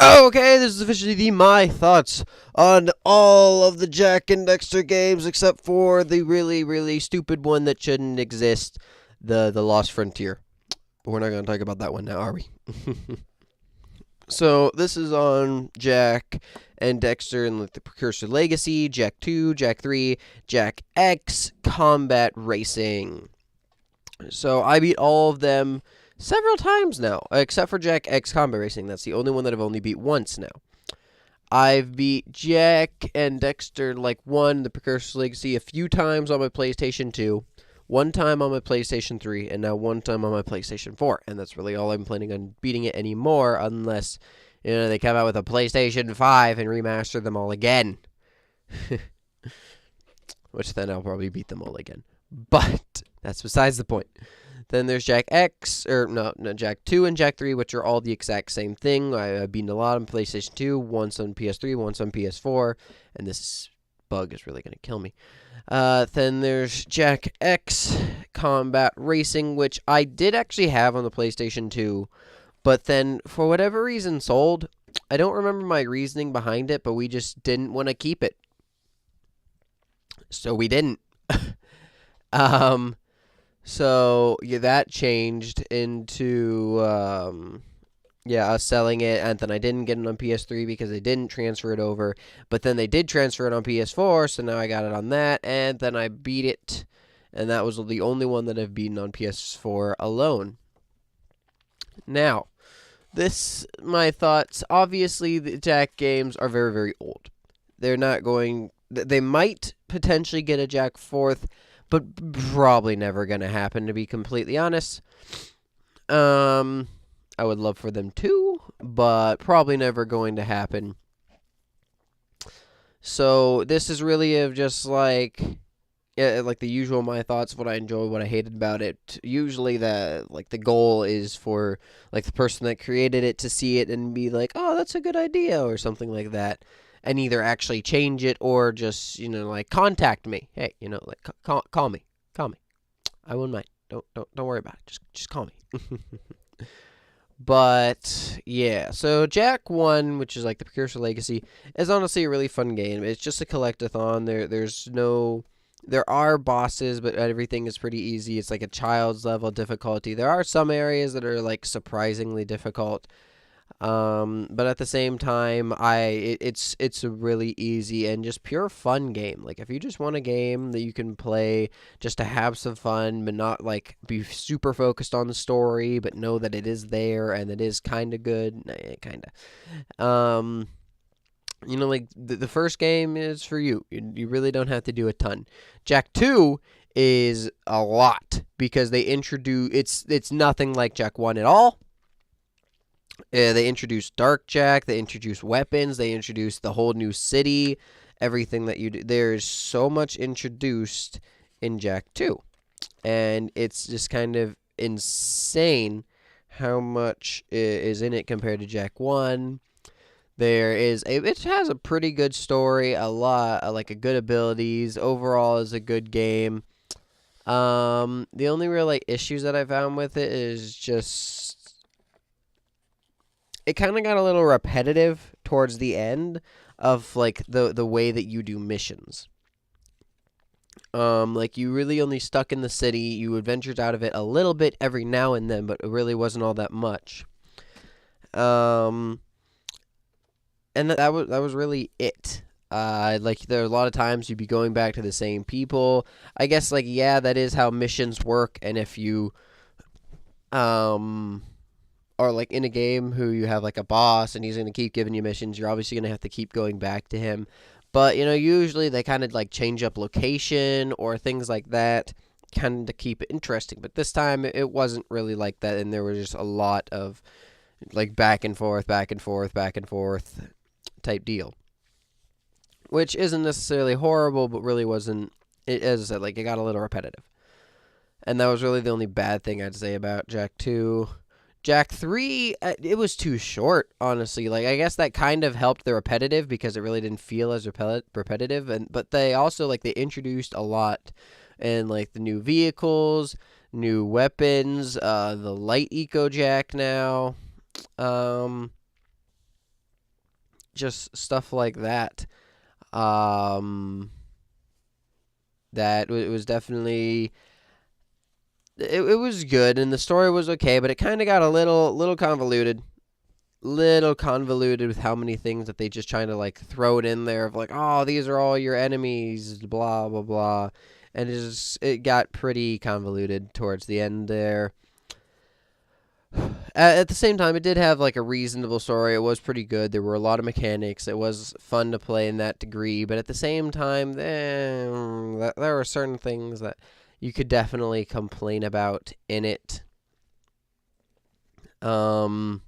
Okay, this is officially my thoughts on all of the Jak and Dexter games except for the really, really stupid one that shouldn't exist, the Lost Frontier. But we're not going to talk about that one now, are we? So, this is on Jak and Dexter and the Precursor Legacy, Jak 2, Jak 3, Jak X Combat Racing. So, I beat all of them several times now, except for Jak X Combat Racing. That's the only one that I've only beat once now. I've beat Jak and Dexter like the Precursor Legacy, a few times on my PlayStation 2, one time on my PlayStation 3, and now one time on my PlayStation 4. And that's really all I'm planning on beating it anymore, unless they come out with a PlayStation 5 and remaster them all again. Which then I'll probably beat them all again. But that's besides the point. Then there's Jak X, Jak 2 and Jak 3, which are all the exact same thing. I've beaten a lot on PlayStation 2, once on PS3, once on PS4, and this bug is really going to kill me. Then there's Jak X Combat Racing, which I did actually have on the PlayStation 2, but then for whatever reason sold. I don't remember my reasoning behind it, but we just didn't want to keep it. So we didn't. So, yeah, that changed into, us selling it, and then I didn't get it on PS3 because they didn't transfer it over, but then they did transfer it on PS4, so now I got it on that, and then I beat it, and that was the only one that I've beaten on PS4 alone. Now, my thoughts, obviously, the Jak games are very, very old. They might potentially get a Jak 4th, but probably never going to happen, to be completely honest. I would love for them to, but probably never going to happen. So this is really of just like the usual my thoughts, what I enjoyed, what I hated about it. Usually the goal is for the person that created it to see it and be like, "Oh, that's a good idea," or something like that. And either actually change it or just, contact me. Hey, call me. Call me. I wouldn't mind. Don't worry about it. Just call me. But, yeah. So, Jak 1, which is the Precursor Legacy, is honestly a really fun game. It's just a collectathon. There are bosses, but everything is pretty easy. It's like a child's level difficulty. There are some areas that are, surprisingly difficult. But at the same time, it's a really easy and just pure fun game. If you just want a game that you can play just to have some fun, but not be super focused on the story, but know that it is there and it is kind of good, kind of. The first game is for you. You really don't have to do a ton. Jak 2 is a lot because they introduce it's nothing like Jak 1 at all. They introduced Dark Jak, they introduced weapons, they introduced the whole new city, everything that you do. There's so much introduced in Jak 2. And it's just kind of insane how much is in it compared to Jak 1. It has a pretty good story, a lot, good abilities. Overall is a good game. The only real issues that I found with it is just it kind of got a little repetitive towards the end of the way that you do missions. You really only stuck in the city. You adventured out of it a little bit every now and then, but it really wasn't all that much. And that was really it. There are a lot of times you'd be going back to the same people. I guess that is how missions work. And if you or in a game who you have a boss and he's going to keep giving you missions, you're obviously going to have to keep going back to him. But, usually they kind of change up location or things like that kind of keep it interesting. But this time it wasn't really like that, and there was just a lot of back and forth type deal. Which isn't necessarily horrible, but really wasn't, as I said, it got a little repetitive. And that was really the only bad thing I'd say about Jak 2. Jak 3, it was too short, honestly. I guess that kind of helped the repetitive because it really didn't feel as repetitive. But they also, they introduced a lot. And, the new vehicles, new weapons, the light eco Jak now. just stuff like that. Um, it was definitely it was good, and the story was okay, but it kind of got a little convoluted. Little convoluted with how many things that they just trying to like throw it in there of like, oh, these are all your enemies, blah blah blah, and it got pretty convoluted towards the end there. At the same time, it did have like a reasonable story. It was pretty good. There were a lot of mechanics. It was fun to play in that degree, but at the same time, there were certain things that you could definitely complain about in it. Like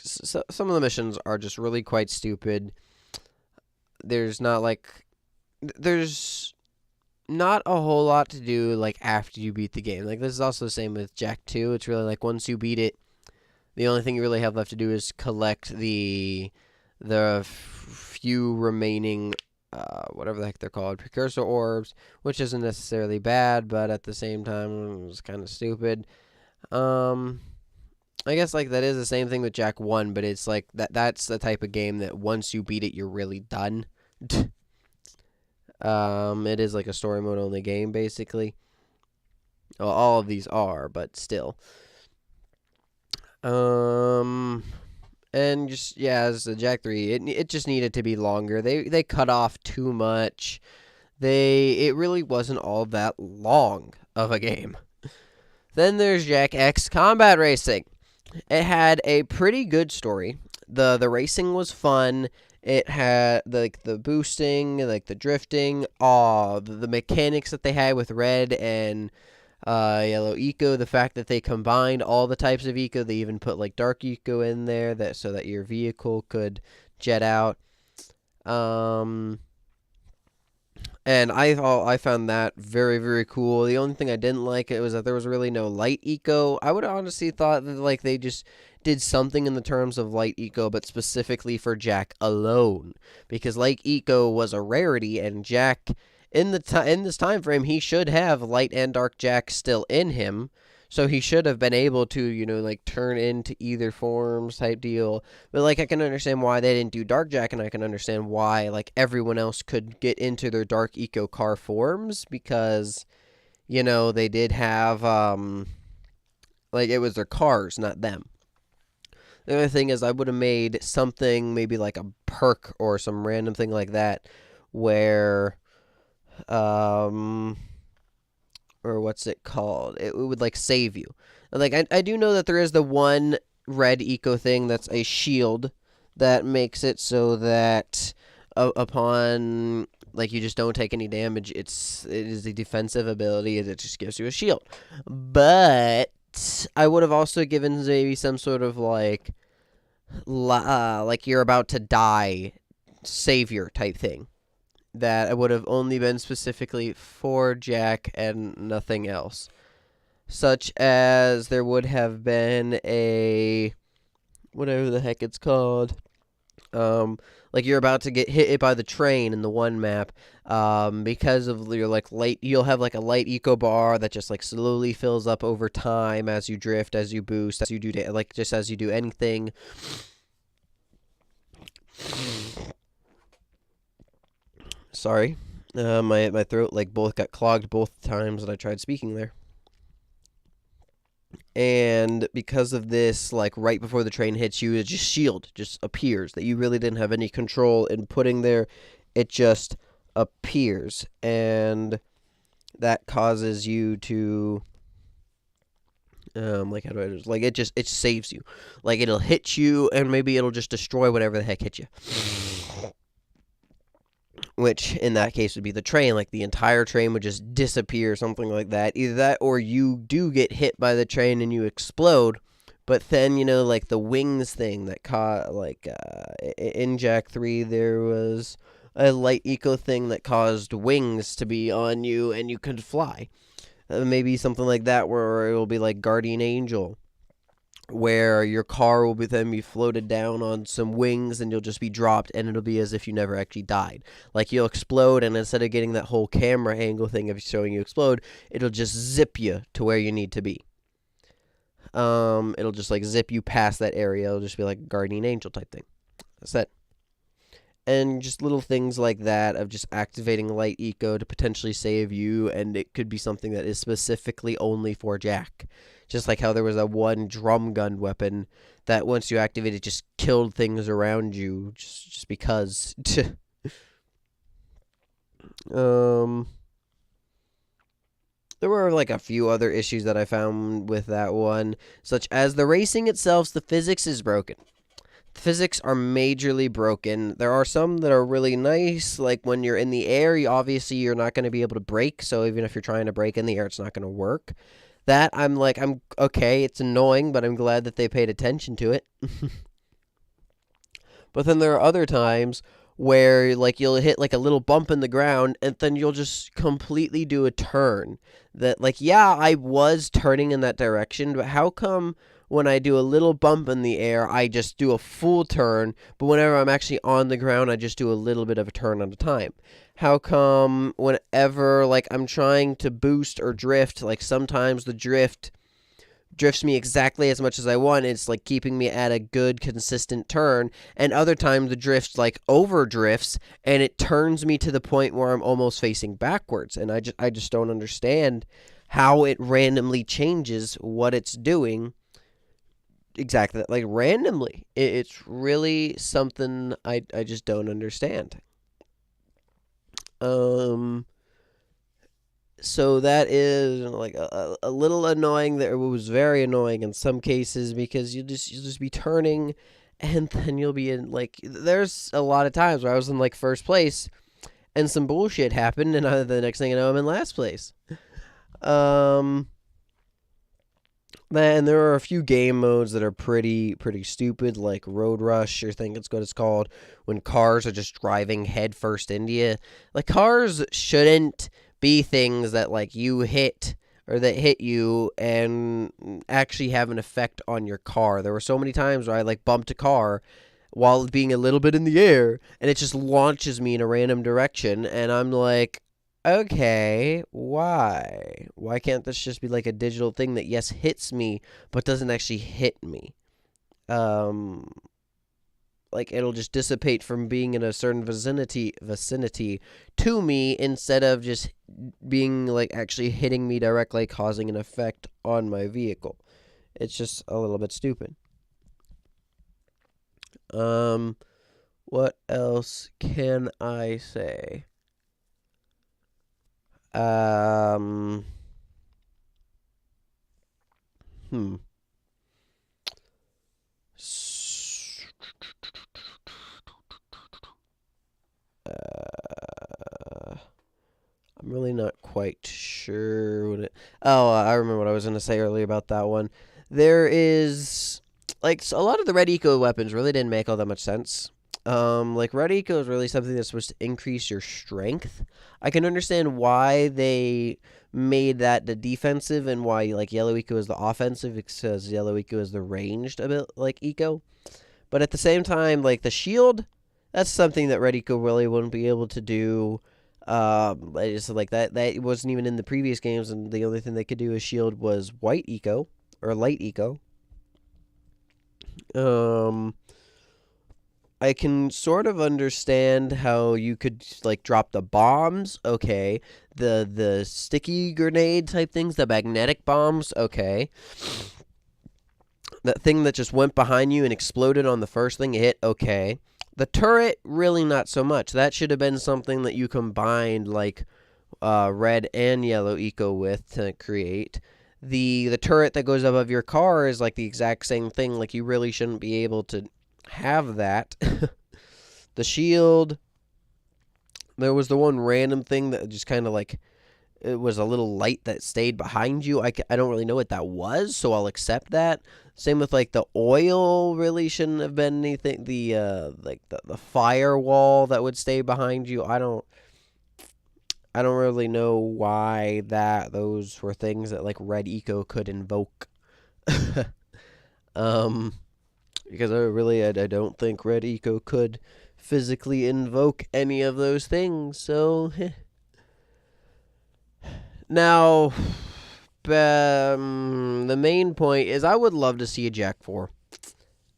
some of the missions are just really quite stupid. There's not a whole lot to do like after you beat the game. Like this is also the same with Jak 2. It's really like once you beat it, the only thing you really have left to do is collect the few remaining whatever the heck they're called, precursor orbs, which isn't necessarily bad, but at the same time it's kind of stupid. I guess like that is the same thing with Jak 1, but it's like that's the type of game that once you beat it, you're really done. It is like a story mode only game basically. Well, all of these are, but still. And just as the Jak 3, it just needed to be longer. They cut off too much. It really wasn't all that long of a game. Then there's Jak X Combat Racing. It had a pretty good story. The racing was fun. It had like the boosting, like the drifting, the mechanics that they had with red and yellow eco. The fact that they combined all the types of eco. They even put like dark eco in there so that your vehicle could jet out. And I found that very, very cool. The only thing I didn't like it was that there was really no light eco. I would honestly thought that like they just did something in the terms of light eco, but specifically for Jak alone, because light eco was a rarity, and Jak in this time frame he should have light and dark Jak still in him. So he should have been able to, like turn into either forms type deal. But like I can understand why they didn't do Dark Jak, and I can understand why like everyone else could get into their Dark Eco car forms, because they did have like it was their cars, not them. The other thing is I would have made something maybe like a perk or some random thing like that where or what's it called? It would like save you. Like I do know that there is the one red eco thing that's a shield that makes it so that upon like you just don't take any damage. It is a defensive ability, and it just gives you a shield. But I would have also given maybe some sort of like you're about to die savior type thing. That would have only been specifically for Jak and nothing else. Such as there would have been a whatever the heck it's called. Like you're about to get hit by the train in the one map. Because of your like light, you'll have like a light eco bar that just like slowly fills up over time as you drift, as you boost, as you do just as you do anything. Sorry, my throat like both got clogged both times that I tried speaking there. And because of this, like right before the train hits you, it shield just appears that you really didn't have any control in putting there. It just appears, and that causes you to like how do I just like it saves you. Like it'll hit you, and maybe it'll just destroy whatever the heck hit you. Which in that case would be the train. Like the entire train would just disappear, something like that. Either that, or you do get hit by the train and you explode. But then like the wings thing that caught in Jak 3 there was a light eco thing that caused wings to be on you and you could fly. Maybe something like that where it will be like Guardian Angel, where your car will then be floated down on some wings and you'll just be dropped, and it'll be as if you never actually died. Like you'll explode, and instead of getting that whole camera angle thing of showing you explode, it'll just zip you to where you need to be. It'll just like zip you past that area. It'll just be like a guardian angel type thing. That's it. And just little things like that of just activating light eco to potentially save you, and it could be something that is specifically only for Jak. Just like how there was a one drum gun weapon that once you activate it just killed things around you just because. There were like a few other issues that I found with that one, such as the racing itself. The physics is broken. The physics are majorly broken. There are some that are really nice, like when you're in the air, obviously you're not going to be able to brake, so even if you're trying to brake in the air, it's not going to work. That, I'm okay, it's annoying, but I'm glad that they paid attention to it. But then there are other times where, like, you'll hit, like, a little bump in the ground, and then you'll just completely do a turn. That, like, yeah, I was turning in that direction, but how come when I do a little bump in the air, I just do a full turn, but whenever I'm actually on the ground, I just do a little bit of a turn at a time? How come whenever, like, I'm trying to boost or drift, like, sometimes the drift drifts me exactly as much as I want, it's like keeping me at a good consistent turn, and other times the drift like over drifts and it turns me to the point where I'm almost facing backwards, and I just don't understand how it randomly changes what it's doing exactly, like, randomly. It's really something I just don't understand. So that is like a little annoying. There, it was very annoying in some cases because you'll just be turning, and then you'll be in, like, there's a lot of times where I was in like first place and some bullshit happened, and the next thing you know, I'm in last place. Man, there are a few game modes that are pretty stupid, like Road Rush, I think it's what it's called, when cars are just driving headfirst into you. Like, cars shouldn't be things that, like, you hit or that hit you and actually have an effect on your car. There were so many times where I, like, bumped a car while being a little bit in the air, and it just launches me in a random direction, and I'm like, okay, why? Why can't this just be like a digital thing that, yes, hits me, but doesn't actually hit me? Like, it'll just dissipate from being in a certain vicinity to me instead of just being, like, actually hitting me directly, causing an effect on my vehicle. It's just a little bit stupid. What else can I say? Hmm. I'm really not quite sure what it. Oh, I remember what I was going to say earlier about that one. There is, like, a lot of the red eco weapons really didn't make all that much sense. Like, red eco is really something that's supposed to increase your strength. I can understand why they made that the defensive and why, like, yellow eco is the offensive, because yellow eco is the ranged a bit like eco. But at the same time, like, the shield, that's something that red eco really wouldn't be able to do. I just like that wasn't even in the previous games, and the only thing they could do with shield was white eco or light eco. I can sort of understand how you could, like, drop the bombs, okay. The sticky grenade type things, the magnetic bombs, okay. That thing that just went behind you and exploded on the first thing it hit, okay. The turret, really not so much. That should have been something that you combined, like, red and yellow eco with to create. The turret that goes above your car is, like, the exact same thing. Like, you really shouldn't be able to have that. The shield, there was the one random thing that just kind of, like, it was a little light that stayed behind you. I don't really know what that was, so I'll accept that. Same with, like, the oil really shouldn't have been anything. Like, the firewall that would stay behind you. I don't really know why those were things that, like, red eco could invoke. Because I don't think red eco could physically invoke any of those things. So now, the main point is I would love to see a Jak 4.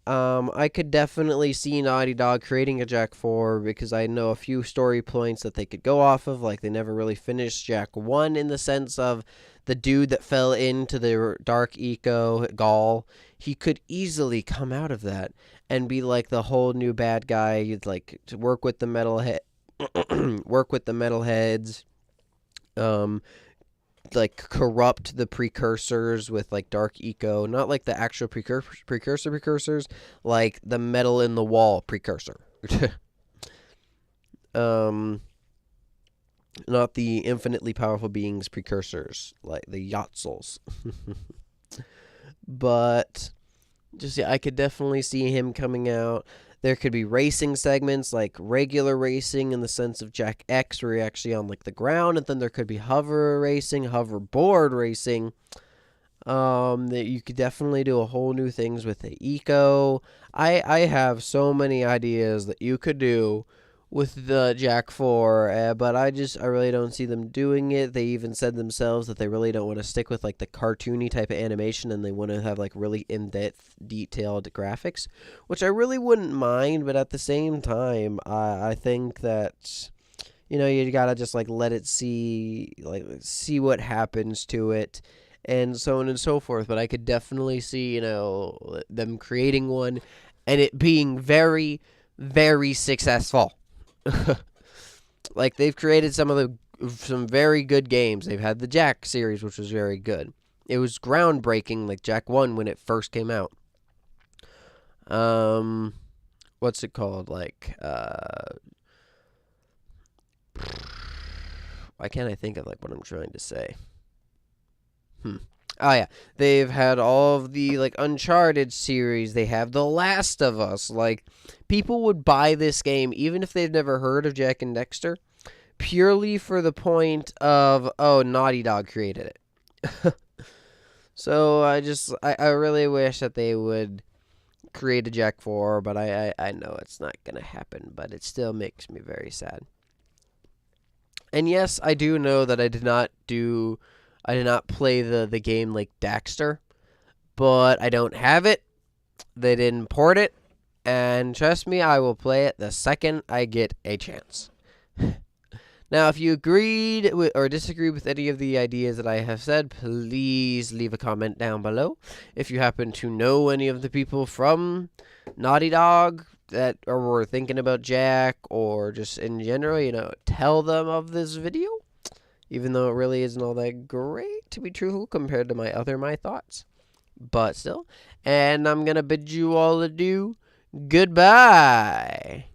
I could definitely see Naughty Dog creating a Jak 4 because I know a few story points that they could go off of. Like, they never really finished Jak 1 in the sense of the dude that fell into the dark eco, Gaul. He could easily come out of that and be like the whole new bad guy. You'd like to work with the work with the metalheads. Like corrupt the precursors with like dark eco, not like the actual precursors, like the metal in the wall precursor. Not the infinitely powerful beings precursors like the Yatzuls. But just, yeah, I could definitely see him coming out. There could be racing segments, like regular racing in the sense of Jak X, where you're actually on like the ground, and then there could be hover racing, hoverboard racing. That you could definitely do a whole new things with the eco. I have so many ideas that you could do with the Jak 4, but I really don't see them doing it. They even said themselves that they really don't want to stick with like the cartoony type of animation, and they want to have like really in-depth, detailed graphics, which I really wouldn't mind. But at the same time, I think that, you know, you gotta just like let it see what happens to it, and so on and so forth. But I could definitely see, you know, them creating one and it being very, very successful. Like, they've created some very good games. They've had the Jak series, which was very good. It was groundbreaking, like Jak 1 when it first came out. What's it called? Like, why can't I think of like what I'm trying to say? Oh yeah, they've had all of the like Uncharted series. They have The Last of Us. Like, people would buy this game even if they've never heard of Jak and Dexter, purely for the point of, oh, Naughty Dog created it. So I really wish that they would create a Jak 4, but I know it's not gonna happen. But it still makes me very sad. And yes, I do know that I did not play the game like Daxter, but I don't have it. They didn't port it, and trust me, I will play it the second I get a chance. Now, if you agreed with or disagreed with any of the ideas that I have said, please leave a comment down below. If you happen to know any of the people from Naughty Dog that were thinking about Jak, or just in general, you know, tell them of this video. Even though it really isn't all that great, to be truthful, compared to my thoughts. But still. And I'm going to bid you all adieu. Goodbye.